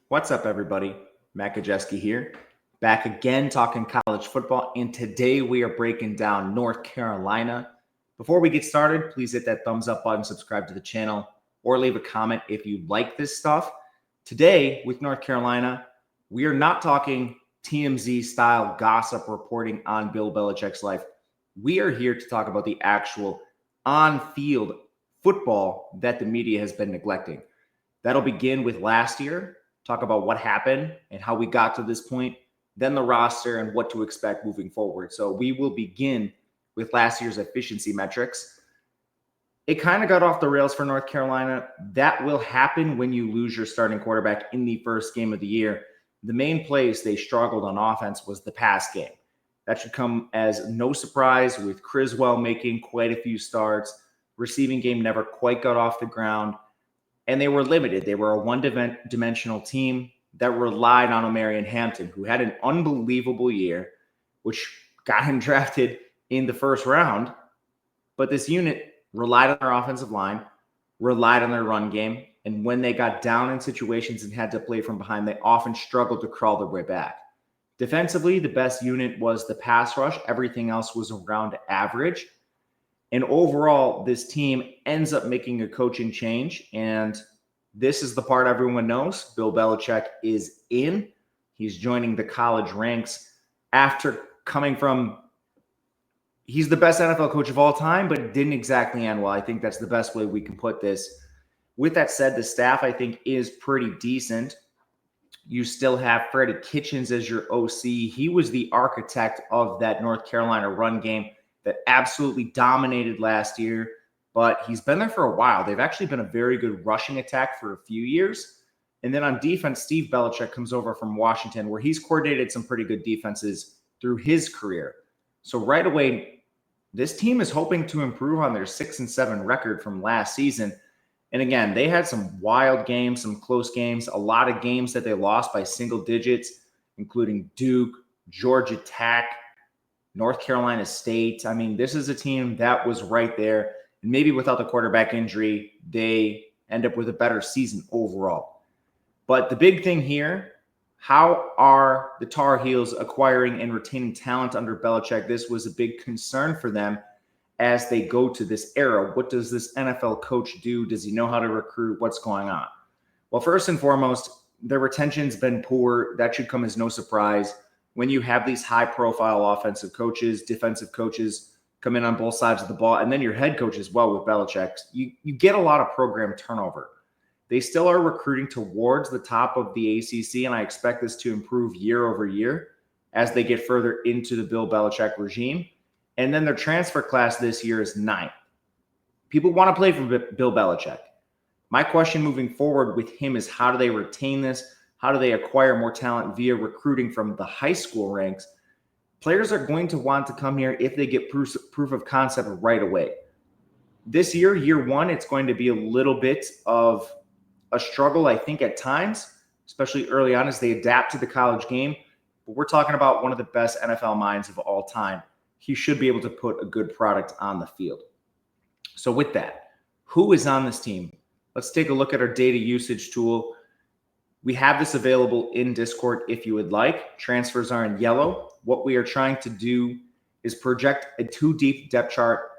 What's up, everybody? Matt Gajewski here, back again talking college football, and today we are breaking down North Carolina. Before we get started, please hit that thumbs up button, subscribe to the channel, or leave a comment if you like this stuff. Today, with North Carolina, we are not talking TMZ-style gossip reporting on Bill Belichick's life. We are here to talk about the actual on-field football that the media has been neglecting. That'll begin with last year, talk about what happened and how we got to this point, then the roster and what to expect moving forward. So we will begin with last year's efficiency metrics. It kind of got off the rails for North Carolina. That will happen when you lose your starting quarterback in the first game of the year. The main place they struggled on offense was the pass game. That should come as no surprise with Criswell making quite a few starts. Receiving game never quite got off the ground. And they were limited. They were a one-dimensional team that relied on Omarion Hampton, who had an unbelievable year, which got him drafted in the first round. But this unit relied on their offensive line, relied on their run game, and when they got down in situations and had to play from behind, they often struggled to crawl their way back. Defensively, the best unit was the pass rush. Everything else was around average. And overall, this team ends up making a coaching change. And this is the part everyone knows. Bill Belichick is in. He's joining the college ranks after coming from, he's the best NFL coach of all time, but it didn't exactly end well. I think that's the best way we can put this. With that said, the staff, I think, is pretty decent. You still have Freddie Kitchens as your OC. He was the architect of that North Carolina run game that absolutely dominated last year, but he's been there for a while. They've actually been a very good rushing attack for a few years. And then on defense, Steve Belichick comes over from Washington, where he's coordinated some pretty good defenses through his career. So right away, this team is hoping to improve on their 6-7 record from last season. And again, they had some wild games, some close games, a lot of games that they lost by single digits, including Duke, Georgia Tech, North Carolina State. I mean, this is a team that was right there. And maybe without the quarterback injury, they end up with a better season overall. But the big thing here, how are the Tar Heels acquiring and retaining talent under Belichick? This was a big concern for them as they go to this era. What does this NFL coach do? Does he know how to recruit? What's going on? Well, first and foremost, their retention's been poor. That should come as no surprise. When you have these high-profile offensive coaches, defensive coaches come in on both sides of the ball, and then your head coach as well with Belichick, you get a lot of program turnover. They still are recruiting towards the top of the ACC, and I expect this to improve year over year as they get further into the Bill Belichick regime. And then their transfer class this year is 9th. People want to play for Bill Belichick. My question moving forward with him is, how do they retain this? How do they acquire more talent via recruiting from the high school ranks? Players are going to want to come here if they get proof of concept right away. This year one, it's going to be a little bit of a struggle, I think, at times, especially early on as they adapt to the college game. But we're talking about one of the best NFL minds of all time. He should be able to put a good product on the field. So with that, who is on this team? Let's take a look at our data usage tool. We have this available in Discord if you would like. Transfers are in yellow. What we are trying to do is project a 2-deep depth chart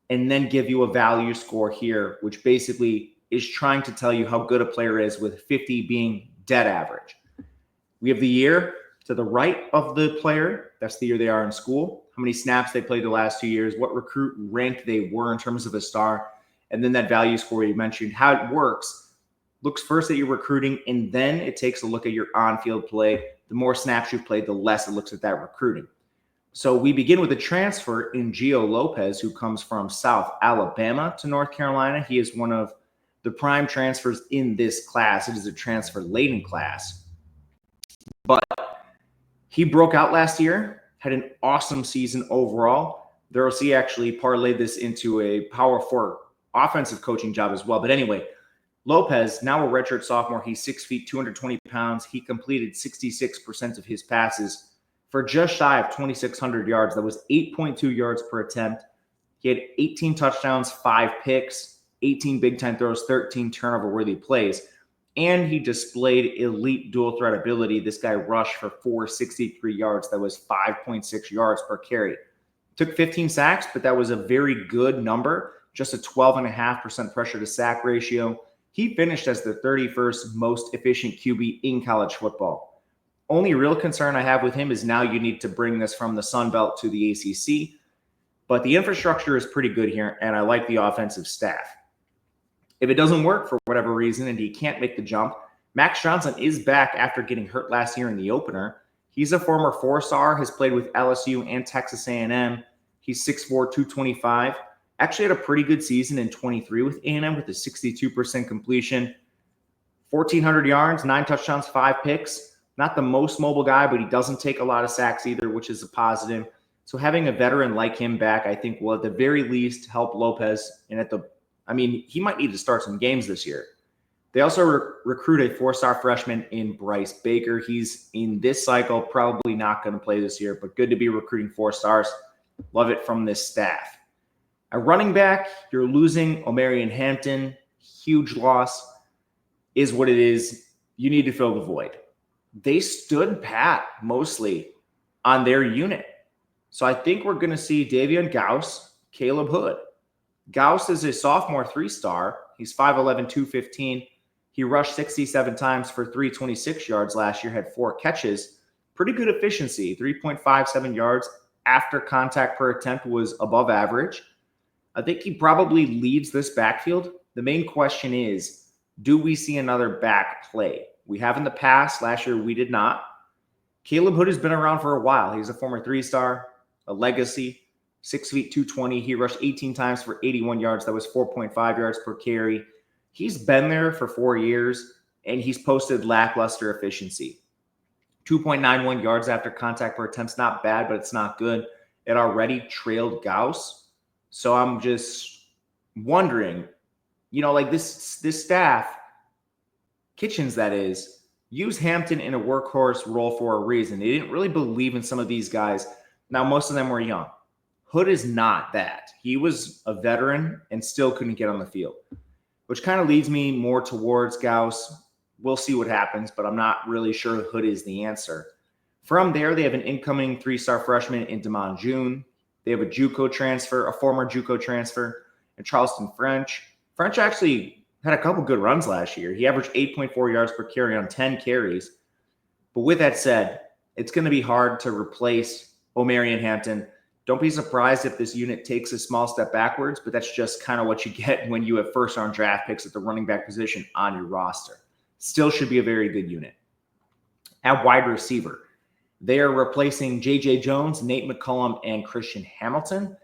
and then give you a value score here, which basically is trying to tell you how good a player is, with 50 being dead average. We have the year to the right of the player. That's the year they are in school, how many snaps they played the last 2 years, what recruit rank they were in terms of a star, and then that value score you mentioned. How it works looks first at your recruiting, and then it takes a look at your on-field play. The more snaps you've played, the less it looks at that recruiting. So we begin with a transfer in Gio Lopez, who comes from South Alabama to North Carolina. He is one of the prime transfers in this class. It is a transfer-laden class. But he broke out last year, had an awesome season overall. The OC actually parlayed this into a Power 4 offensive coaching job as well. But anyway, Lopez, now a redshirt sophomore, he's 6 feet, 220 pounds. He completed 66% of his passes for just shy of 2,600 yards. That was 8.2 yards per attempt. He had 18 touchdowns, 5 picks, 18 big-time throws, 13 turnover-worthy plays. and he displayed elite dual threat ability. This guy rushed for 463 yards. That was 5.6 yards per carry. Took 15 sacks, but that was a very good number, just a 12.5% pressure to sack ratio. He finished as the 31st most efficient QB in college football. Only real concern I have with him is now you need to bring this from the Sun Belt to the ACC, but the infrastructure is pretty good here, and I like the offensive staff. If it doesn't work for whatever reason and he can't make the jump, Max Johnson is back after getting hurt last year in the opener. He's a former four-star, has played with LSU and Texas A&M. He's 6'4", 225. Actually had a pretty good season in 23 with A&M with a 62% completion. 1,400 yards, 9 touchdowns, 5 picks. Not the most mobile guy, but he doesn't take a lot of sacks either, which is a positive. So having a veteran like him back, I think will at the very least help Lopez. And he might need to start some games this year. They also recruit a 4-star freshman in Bryce Baker. He's in this cycle, probably not going to play this year, but good to be recruiting 4 stars. Love it from this staff. At running back, you're losing Omarion Hampton. Huge loss is what it is. You need to fill the void. They stood pat mostly on their unit. So I think we're going to see Davion Gauss, Caleb Hood. Gauss is a sophomore 3-star. He's 5'11", 215. He rushed 67 times for 326 yards last year, had 4 catches. Pretty good efficiency, 3.57 yards after contact per attempt was above average. I think he probably leads this backfield. The main question is, do we see another back play? We have in the past. Last year, we did not. Caleb Hood has been around for a while. He's a former 3-star, a legacy, 6 feet, 220. He rushed 18 times for 81 yards. That was 4.5 yards per carry. He's been there for 4 years, and he's posted lackluster efficiency. 2.91 yards after contact per attempt's not bad, but it's not good. It already trailed Gauss. So I'm just wondering, this staff, Kitchens that is, use Hampton in a workhorse role for a reason. They didn't really believe in some of these guys. Now, most of them were young. Hood is not that. He was a veteran and still couldn't get on the field, which kind of leads me more towards Gauss. We'll see what happens, but I'm not really sure Hood is the answer. From there, they have an incoming 3-star freshman in Damon June. They have a JUCO transfer, a former JUCO transfer, and Charleston French. French actually had a couple good runs last year. He averaged 8.4 yards per carry on 10 carries. But with that said, it's going to be hard to replace Omarion Hampton. Don't be surprised if this unit takes a small step backwards, but that's just kind of what you get when you have first-round draft picks at the running back position on your roster. Still should be a very good unit. At wide receiver, they are replacing J.J. Jones, Nate McCullum, and Christian Hamilton.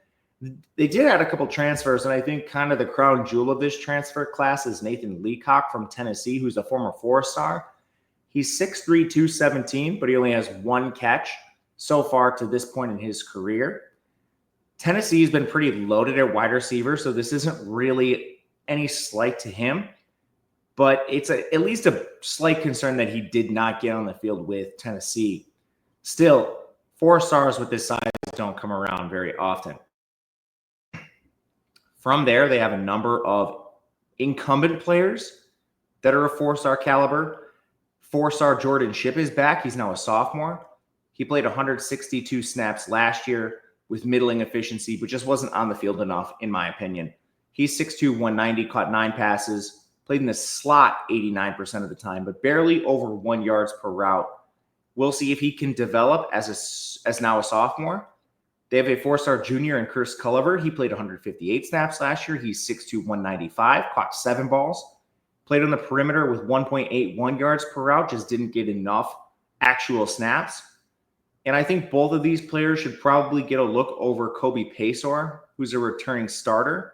They did add a couple transfers, and I think kind of the crown jewel of this transfer class is Nathan Leacock from Tennessee, who's a former 4-star. He's 6'3", 217, but he only has 1 catch so far to this point in his career. Tennessee has been pretty loaded at wide receiver, so this isn't really any slight to him, but it's at least a slight concern that he did not get on the field with Tennessee. Still, 4 stars with this size don't come around very often. From there, they have a number of incumbent players that are a 4-star caliber. 4-star Jordan Shipp is back. He's now a sophomore. He played 162 snaps last year with middling efficiency, but just wasn't on the field enough, in my opinion. He's 6'2", 190, caught 9 passes, played in the slot 89% of the time, but barely over 1 yards per route. We'll see if he can develop as now a sophomore. They have a 4-star junior in Curse Culliver. He played 158 snaps last year. He's 6'2", 195, caught 7 balls. Played on the perimeter with 1.81 yards per route, just didn't get enough actual snaps. And I think both of these players should probably get a look over Kobe Paysour, who's a returning starter.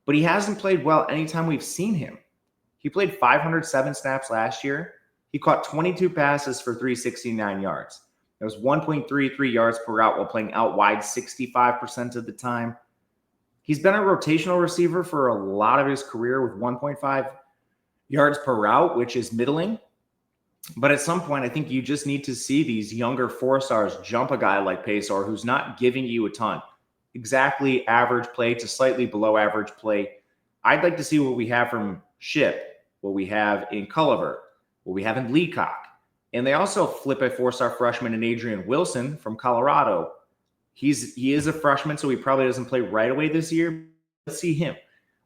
But he hasn't played well anytime we've seen him. He played 507 snaps last year. He caught 22 passes for 369 yards. That was 1.33 yards per route while playing out wide 65% of the time. He's been a rotational receiver for a lot of his career with 1.5 yards per route, which is middling. But at some point, I think you just need to see these younger 4-stars jump a guy like Paysour who's not giving you a ton. Exactly average play to slightly below average play. I'd like to see what we have from Shipp. what we have in Culliver, what we have in Leacock. And they also flip a 4-star freshman in Adrian Wilson from Colorado. He is a freshman, so he probably doesn't play right away this year. Let's see him.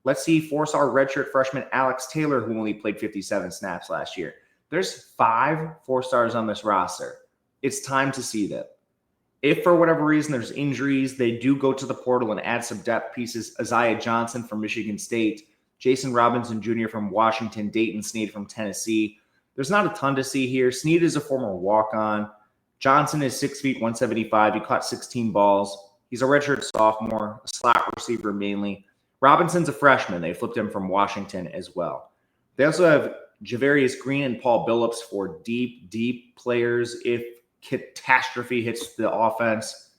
Let's see 4-star redshirt freshman Alex Taylor, who only played 57 snaps last year. There's 5 4-stars on this roster. It's time to see them. If for whatever reason there's injuries, they do go to the portal and add some depth pieces. Isaiah Johnson from Michigan State, Jason Robinson Jr. from Washington, Dayton Sneed from Tennessee. There's not a ton to see here. Sneed is a former walk-on. Johnson is 6 feet, 175. He caught 16 balls. He's a redshirt sophomore, a slot receiver mainly. Robinson's a freshman. They flipped him from Washington as well. They also have Javarius Green and Paul Billups for deep players if catastrophe hits the offense,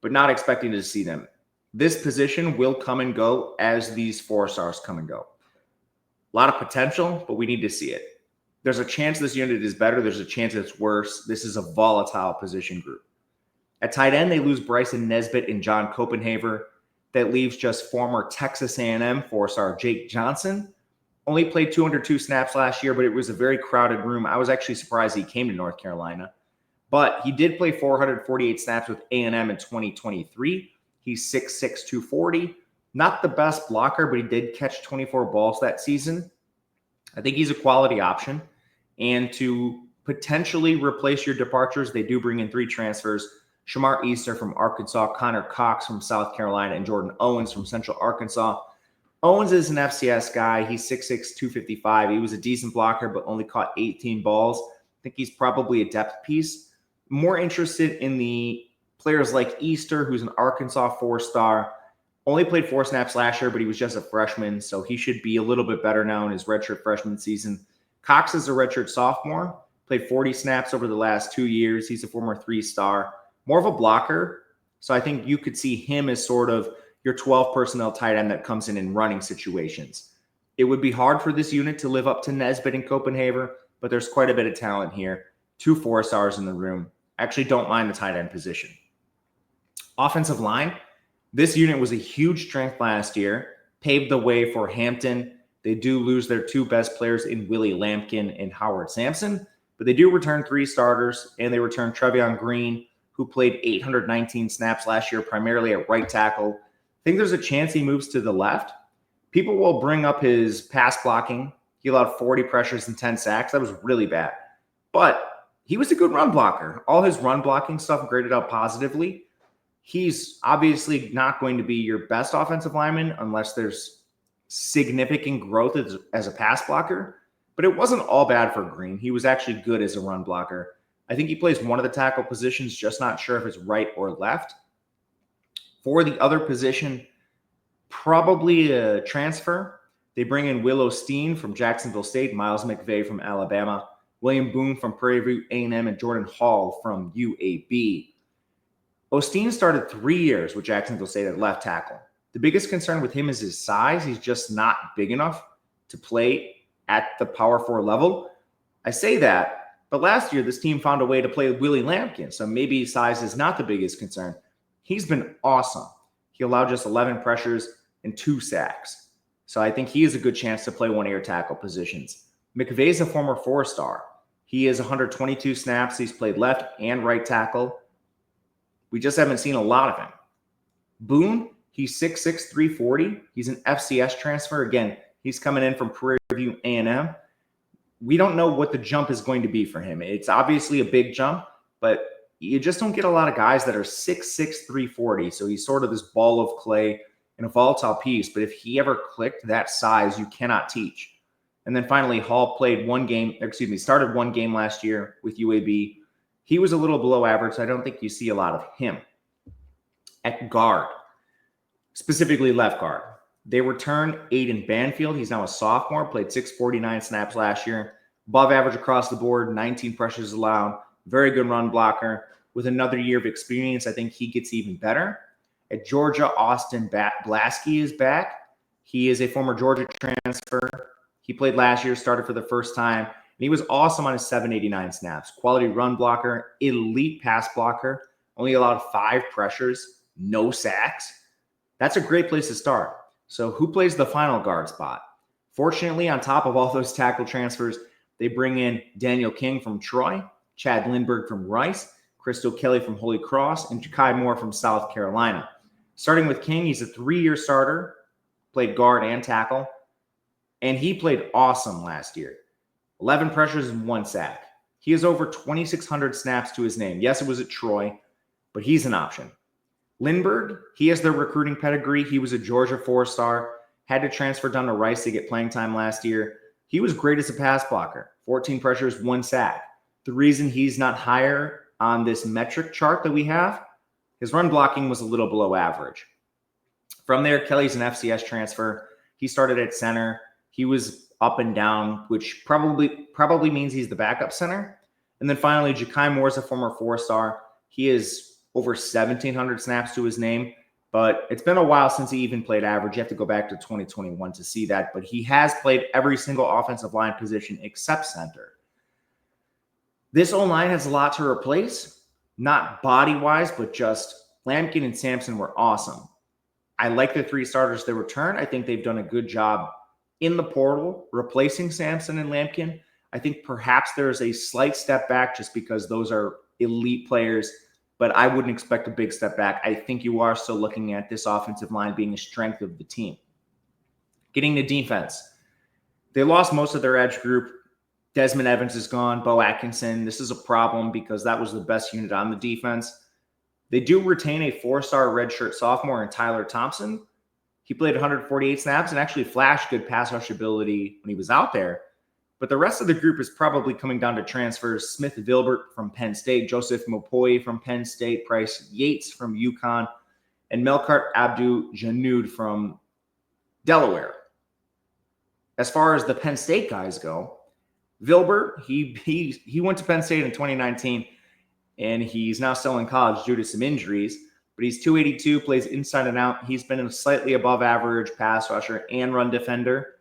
but not expecting to see them. This position will come and go as these 4-stars come and go. A lot of potential, but we need to see it. There's a chance this unit is better. There's a chance it's worse. This is a volatile position group. At tight end, they lose Bryson Nesbitt and John Copenhaver. That leaves just former Texas A&M 4-star Jake Johnson. Only played 202 snaps last year, but it was a very crowded room. I was actually surprised he came to North Carolina. But he did play 448 snaps with A&M in 2023. He's 6'6", 240. Not the best blocker, but he did catch 24 balls that season. I think he's a quality option. And to potentially replace your departures, they do bring in 3 transfers. Shamar Easter from Arkansas, Connor Cox from South Carolina, and Jordan Owens from Central Arkansas. Owens is an FCS guy. He's 6'6", 255. He was a decent blocker, but only caught 18 balls. I think he's probably a depth piece. More interested in the players like Easter, who's an Arkansas 4-star. Only played 4 snaps last year, but he was just a freshman, so he should be a little bit better now in his redshirt freshman season. Cox is a redshirt sophomore. Played 40 snaps over the last 2 years. He's a former 3-star. More of a blocker, so I think you could see him as sort of your 12 personnel tight end that comes in running situations. It would be hard for this unit to live up to Nesbitt and Copenhaver, but there's quite a bit of talent here. 2 4-stars in the room. I actually don't mind the tight end position. Offensive line, this unit was a huge strength last year, paved the way for Hampton. They do lose their 2 best players in Willie Lampkin and Howard Sampson, but they do return 3 starters, and they return Trevion Green, who played 819 snaps last year, primarily at right tackle. I think there's a chance he moves to the left. People will bring up his pass blocking. He allowed 40 pressures and 10 sacks. That was really bad. But he was a good run blocker. All his run blocking stuff graded out positively. He's obviously not going to be your best offensive lineman unless there's significant growth as a pass blocker. But it wasn't all bad for Green. He was actually good as a run blocker. I think he plays one of the tackle positions, just not sure if it's right or left. For the other position, probably a transfer. They bring in Will Osteen from Jacksonville State, Miles McVay from Alabama, William Boone from Prairie View A&M, and Jordan Hall from UAB. Osteen started 3 years with Jacksonville State at left tackle. The biggest concern with him is his size. He's just not big enough to play at the Power 4 level. I say that, but last year, this team found a way to play with Willie Lampkin, so maybe size is not the biggest concern. He's been awesome. He allowed just 11 pressures and 2 sacks. So I think he has a good chance to play one of your tackle positions. McVay's a former 4-star. He has 122 snaps. He's played left and right tackle. We just haven't seen a lot of him. Boone, he's 6'6", 340. He's an FCS transfer. Again, he's coming in from Prairie View A&M. We don't know what the jump is going to be for him. It's obviously a big jump, but you just don't get a lot of guys that are 6'6", 340. So he's sort of this ball of clay and a volatile piece. But if he ever clicked that size, you cannot teach. And then finally, Hall started one game last year with UAB. He was a little below average, so I don't think you see a lot of him. At guard, specifically left guard, they return Aiden Banfield. He's now a sophomore, played 649 snaps last year. Above average across the board, 19 pressures allowed. Very good run blocker. With another year of experience, I think he gets even better. At Georgia, Austin Blasky is back. He is a former Georgia transfer. He played last year, started for the first time, and he was awesome on his 789 snaps. Quality run blocker, elite pass blocker, only allowed 5 pressures, no sacks. That's a great place to start. So who plays the final guard spot? Fortunately, on top of all those tackle transfers, they bring in Daniel King from Troy, Chad Lindbergh from Rice, Crystal Kelly from Holy Cross, and Ja'Kai Moore from South Carolina. Starting with King, he's a 3-year starter, played guard and tackle, and he played awesome last year. 11 pressures and 1 sack. He has over 2,600 snaps to his name. Yes, it was at Troy, but he's an option. Lindbergh, he has the recruiting pedigree. He was a Georgia 4-star, had to transfer down to Rice to get playing time last year. He was great as a pass blocker, 14 pressures, 1 sack. The reason he's not higher on this metric chart that we have, his run blocking was a little below average. From there, Kelly's an FCS transfer. He started at center. He was up and down, which probably means he's the backup center. And then finally, Ja'Kai Moore is a former 4-star. He is over 1,700 snaps to his name, but it's been a while since he even played average. You have to go back to 2021 to see that, but he has played every single offensive line position except center. This O-line has a lot to replace, not body-wise, but just Lampkin and Sampson were awesome. I like the 3 starters they return. I think they've done a good job in the portal replacing Sampson and Lampkin. I think perhaps there's a slight step back just because those are elite players, but I wouldn't expect a big step back. I think you are still looking at this offensive line being a strength of the team. Getting to defense. They lost most of their edge group. Desmond Evans is gone. Bo Atkinson. This is a problem because that was the best unit on the defense. They do retain a 4-star redshirt sophomore in Tyler Thompson. He played 148 snaps and actually flashed good pass rush ability when he was out there. But the rest of the group is probably coming down to transfers. Smith Vilbert from Penn State, Joseph Mopoi from Penn State, Bryce Yates from UConn, and Melkart Abdou-Janoud from Delaware. As far as the Penn State guys go, Vilbert, he went to Penn State in 2019, and he's now still in college due to some injuries. But he's 282, plays inside and out. He's been a slightly above average pass rusher and run defender.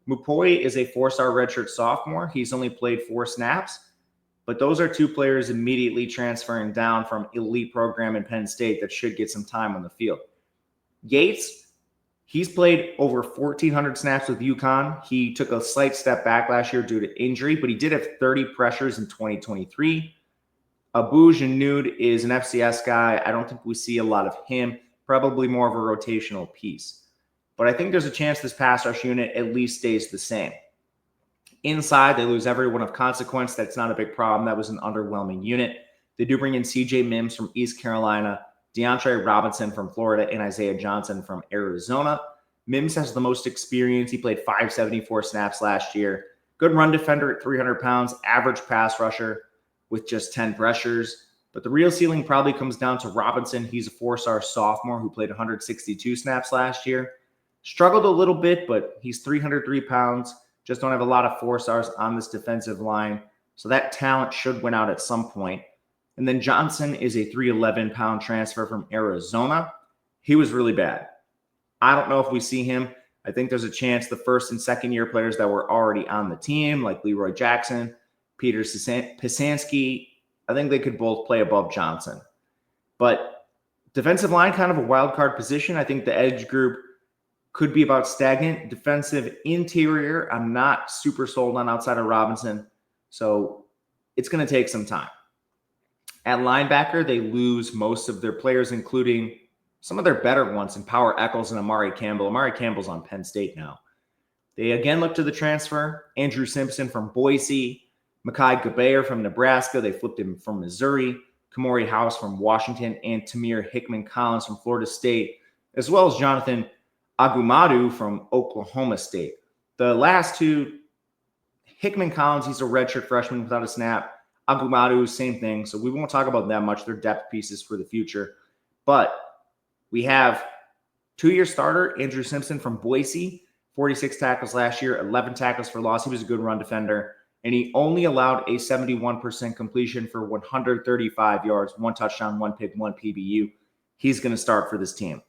Mupoi is a 4-star redshirt sophomore. He's only played 4 snaps, but those are 2 players immediately transferring down from elite program in Penn State that should get some time on the field. Yates, he's played over 1,400 snaps with UConn. He took a slight step back last year due to injury, but he did have 30 pressures in 2023. Abdou-Janoud is an FCS guy. I don't think we see a lot of him, probably more of a rotational piece. But I think there's a chance this pass rush unit at least stays the same. Inside, they lose everyone of consequence. That's not a big problem. That was an underwhelming unit. They do bring in CJ Mims from East Carolina, DeAndre Robinson from Florida, and Isaiah Johnson from Arizona. Mims has the most experience. He played 574 snaps last year. Good run defender at 300 pounds, average pass rusher with just 10 pressures. But the real ceiling probably comes down to Robinson. He's a 4-star sophomore who played 162 snaps last year. Struggled a little bit, but he's 303 pounds. Just don't have a lot of 4-stars on this defensive line. So that talent should win out at some point. And then Johnson is a 311-pound transfer from Arizona. He was really bad. I don't know if we see him. I think there's a chance the first and second year players that were already on the team, like Leroy Jackson, Peter Pisanski, I think they could both play above Johnson. But defensive line, kind of a wild card position. I think the edge group could be about stagnant. Defensive interior, I'm not super sold on outside of Robinson. So it's going to take some time. At linebacker, they lose most of their players, including some of their better ones in Power Eccles and Amari Campbell. Amari Campbell's on Penn State now. They again look to the transfer. Andrew Simpson from Boise. Mekhi Gabayer from Nebraska. They flipped him from Missouri. Kamori House from Washington. And Tamir Hickman-Collins from Florida State, as well as Jonathan Agumadu from Oklahoma State. The last 2, Hickman-Collins, he's a redshirt freshman without a snap. Agumadu, same thing. So we won't talk about that much. They're depth pieces for the future. But we have 2-year starter, Andrew Simpson from Boise, 46 tackles last year, 11 tackles for loss. He was a good run defender. And he only allowed a 71% completion for 135 yards, 1 touchdown, 1 pick, 1 PBU. He's going to start for this team.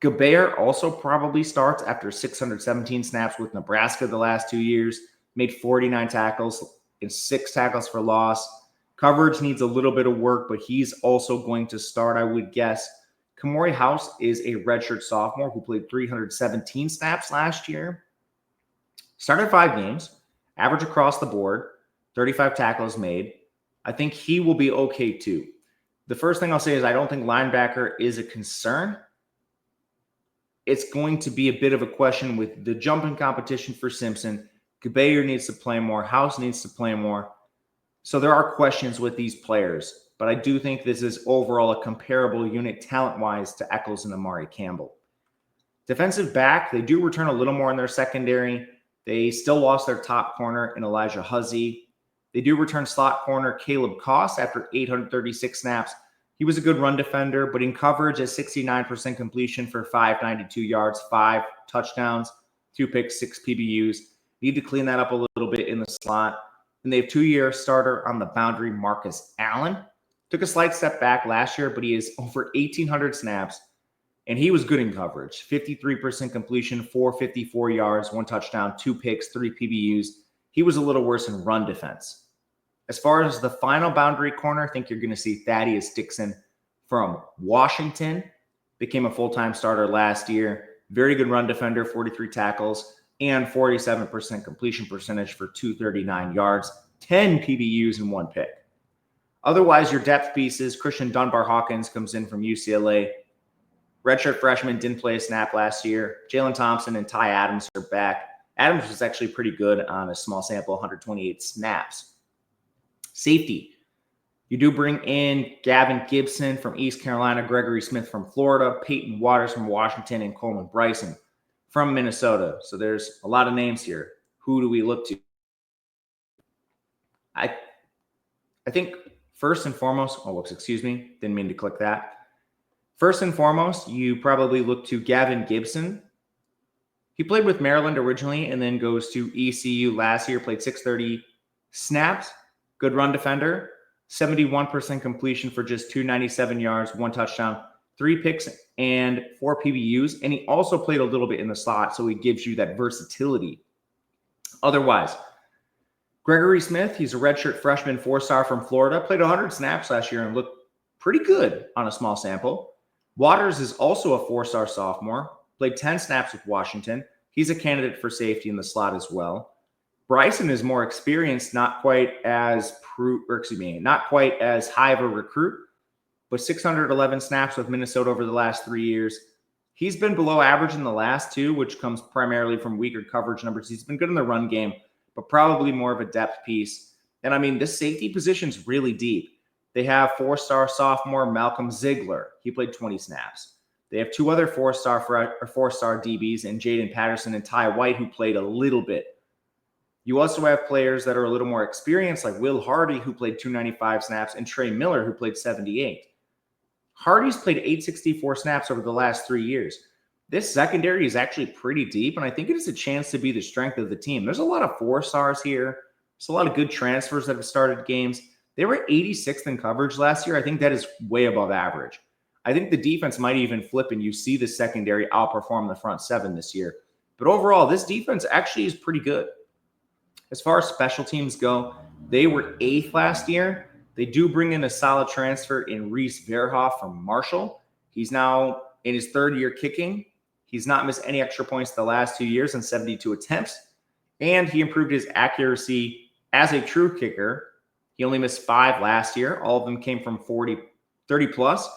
Gabayer also probably starts after 617 snaps with Nebraska the last 2 years, made 49 tackles and 6 tackles for loss. Coverage needs a little bit of work, but he's also going to start, I would guess. Kamori House is a redshirt sophomore who played 317 snaps last year. Started 5 games, average across the board, 35 tackles made. I think he will be okay too. The first thing I'll say is I don't think linebacker is a concern. It's going to be a bit of a question with the jumping competition for Simpson. Gabayer needs to play more. House needs to play more. So there are questions with these players, but I do think this is overall a comparable unit talent-wise to Eccles and Amari Campbell. Defensive back, they do return a little more in their secondary. They still lost their top corner in Elijah Huzzy. They do return slot corner Caleb Koss after 836 snaps. He was a good run defender, but in coverage at 69% completion for 592 yards, 5 touchdowns, 2 picks, 6 PBUs. Need to clean that up a little bit in the slot. And they have 2-year starter on the boundary, Marcus Allen. Took a slight step back last year, but he is over 1,800 snaps, and he was good in coverage. 53% completion, 454 yards, 1 touchdown, 2 picks, 3 PBUs. He was a little worse in run defense. As far as the final boundary corner, I think you're going to see Thaddeus Dixon from Washington. Became a full-time starter last year. Very good run defender, 43 tackles, and 47% completion percentage for 239 yards, 10 PBUs, and 1 pick. Otherwise, your depth pieces, Christian Dunbar-Hawkins comes in from UCLA. Redshirt freshman, didn't play a snap last year. Jalen Thompson and Ty Adams are back. Adams was actually pretty good on a small sample, 128 snaps. Safety. You do bring in Gavin Gibson from East Carolina, Gregory Smith from Florida, Peyton Waters from Washington, and Coleman Bryson from Minnesota. So there's a lot of names here. Who do we look to? I think first and foremost, didn't mean to click that. First and foremost, you probably look to Gavin Gibson. He played with Maryland originally and then goes to ECU last year, played 630 snaps, good run defender, 71% completion for just 297 yards, 1 touchdown, 3 picks, and 4 PBUs. And he also played a little bit in the slot, so he gives you that versatility. Otherwise, Gregory Smith, he's a redshirt freshman, 4-star from Florida, played 100 snaps last year and looked pretty good on a small sample. Waters is also a 4-star sophomore, played 10 snaps with Washington. He's a candidate for safety in the slot as well. Bryson is more experienced, not quite as high of a recruit, but 611 snaps with Minnesota over the last 3 years. He's been below average in the last 2, which comes primarily from weaker coverage numbers. He's been good in the run game, but probably more of a depth piece. And I mean, this safety position's really deep. They have 4-star sophomore Malcolm Ziegler. He played 20 snaps. They have 2 other 4-star DBs in Jaden Patterson and Ty White, who played a little bit. You also have players that are a little more experienced, like Will Hardy, who played 295 snaps, and Trey Miller, who played 78. Hardy's played 864 snaps over the last 3 years. This secondary is actually pretty deep, and I think it has a chance to be the strength of the team. There's a lot of 4-stars here. There's a lot of good transfers that have started games. They were 86th in coverage last year. I think that is way above average. I think the defense might even flip, and you see the secondary outperform the front 7 this year. But overall, this defense actually is pretty good. As far as special teams go, they were 8th last year. They do bring in a solid transfer in Reese Verhoff from Marshall. He's now in his 3rd year kicking. He's not missed any extra points the last 2 years in 72 attempts. And he improved his accuracy as a true kicker. He only missed 5 last year. All of them came from 30 plus.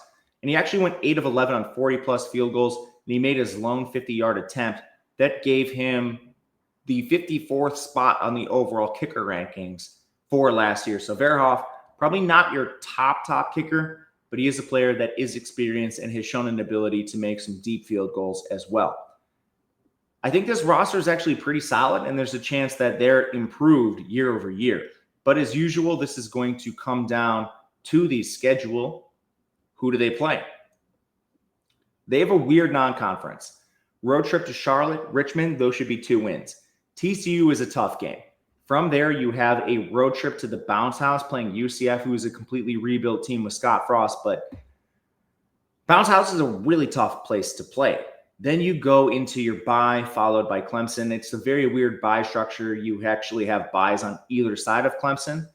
And he actually went 8 of 11 on 40 plus field goals. And he made his lone 50-yard attempt. That gave him the 54th spot on the overall kicker rankings for last year. So Verhoff, probably not your top kicker, but he is a player that is experienced and has shown an ability to make some deep field goals as well. I think this roster is actually pretty solid, and there's a chance that they're improved year over year. But as usual, this is going to come down to the schedule. Who do they play? They have a weird non-conference. Road trip to Charlotte, Richmond, those should be 2 wins. TCU is a tough game. From there, you have a road trip to the Bounce House playing UCF, who is a completely rebuilt team with Scott Frost. But Bounce House is a really tough place to play. Then you go into your bye, followed by Clemson. It's a very weird bye structure. You actually have byes on either side of Clemson.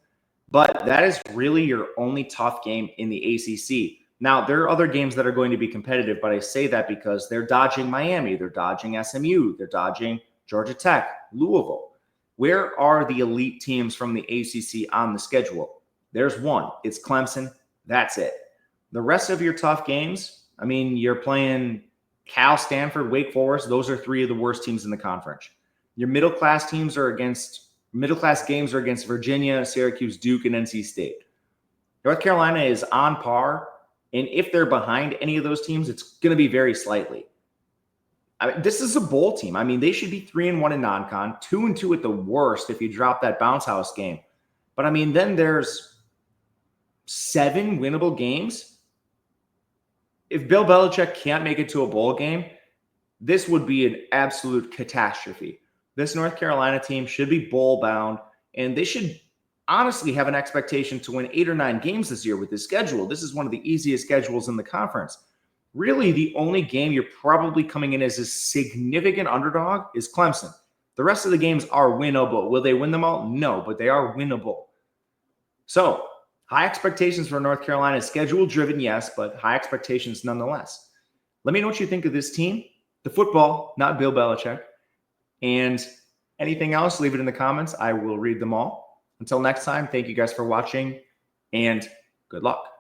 But that is really your only tough game in the ACC. Now, there are other games that are going to be competitive, but I say that because they're dodging Miami. They're dodging SMU. They're dodging Georgia Tech, Louisville. Where are the elite teams from the ACC on the schedule? There's one. It's Clemson. That's it. The rest of your tough games, I mean, you're playing Cal, Stanford, Wake Forest. Those are three of the worst teams in the conference. Your middle-class games are against Virginia, Syracuse, Duke, and NC State. North Carolina is on par, and if they're behind any of those teams, it's going to be very slightly. This is a bowl team. I mean, they should be 3-1 in non-con, 2-2 at the worst if you drop that bounce house game. But I mean, then there's 7 winnable games. If Bill Belichick can't make it to a bowl game, this would be an absolute catastrophe. This North Carolina team should be bowl bound, and they should honestly have an expectation to win 8 or 9 games this year with this schedule. This is one of the easiest schedules in the conference. Really, the only game you're probably coming in as a significant underdog is Clemson. The rest of the games are winnable. Will they win them all? No, but they are winnable. So, high expectations for North Carolina. Schedule-driven, yes, but high expectations nonetheless. Let me know what you think of this team. The football, not Bill Belichick. And anything else, leave it in the comments. I will read them all. Until next time, thank you guys for watching, and good luck.